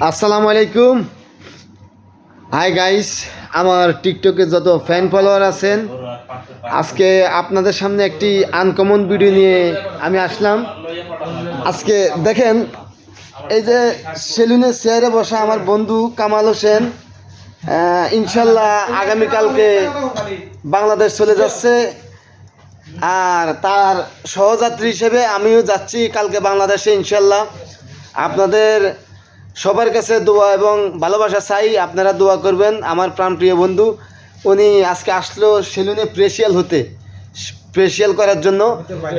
আসসালামু আলাইকুম। Hi guys, আমার টিকটকে যত ফ্যান ফলোয়ার আছেন, আজকে আপনাদের সামনে একটি আনকমন ভিডিও নিয়ে আমি আসলাম। আজকে দেখেন, এই যে সেলুনের চেয়ারে বসা আমার বন্ধু কামাল হোসেন ইনশাল্লাহ আগামীকালকে বাংলাদেশ চলে যাচ্ছে, আর তার সহযাত্রী হিসেবে আমিও যাচ্ছি কালকে বাংলাদেশে ইনশাল্লাহ। আপনাদের সবার কাছে দোয়া এবং ভালোবাসা চাই, আপনারা দোয়া করবেন। আমার প্রাণপ্রিয় বন্ধু উনি আজকে আসলো সেলুনে প্রেশিয়াল করার জন্য,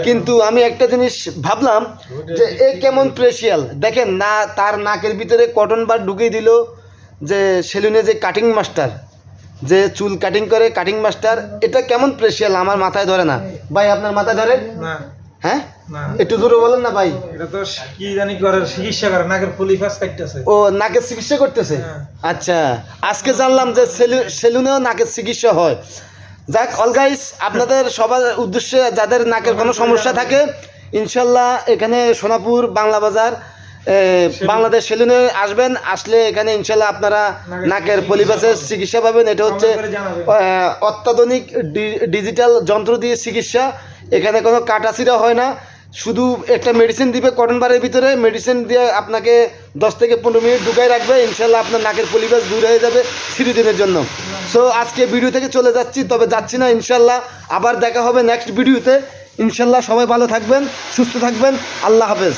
কিন্তু আমি একটা জিনিস ভাবলাম যে এ কেমন প্রেশিয়াল দেখেন না, তার নাকের ভিতরে কটন বার ঢুকিয়ে দিল। যে সেলুনে যে কাটিং মাস্টার, যে চুল কাটিং করে কাটিং মাস্টার, এটা কেমন প্রেশিয়াল আমার মাথায় ধরে না। ভাই আপনার মাথায় ধরে না? হ্যাঁ, একটু জোরে বলেন না ভাই। এটা তো কি জানি করে চিকিৎসা করে, নাকের পলিফাস কাটতেছে। ও নাকের চিকিৎসা করতেছে? আচ্ছা, আজকে জানলাম যে সেলুনেও নাকের চিকিৎসা হয়। যাক, অল গাইস, আপনাদের সবার উদ্দেশ্যে যাদের নাকের কোনো সমস্যা থাকে ইনশাল্লাহ এখানে সোনাপুর বাংলা বাজার বাংলাদেশ সেলুনে আসবেন। আসলে এখানে ইনশাল্লাহ আপনারা নাকের পলিফাসের চিকিৎসা পাবেন। এটা হচ্ছে অত্যাধুনিক ডিজিটাল যন্ত্র দিয়ে চিকিৎসা। এখানে কোনো কাটাছিড়া হয় না, শুধু একটা মেডিসিন দিবে কটন বারের ভিতরে, মেডিসিন দিয়ে আপনাকে 10 থেকে 15 মিনিট ঢুকাই রাখবে, ইনশাল্লাহ আপনার নাকের পলিফাস দূর হয়ে যাবে চিরদিনের জন্য। সো আজকে ভিডিও থেকে চলে যাচ্ছি, তবে যাচ্ছি না, ইনশাল্লাহ আবার দেখা হবে নেক্সট ভিডিওতে। ইনশাল্লাহ সবাই ভালো থাকবেন, সুস্থ থাকবেন, আল্লাহ হাফেজ।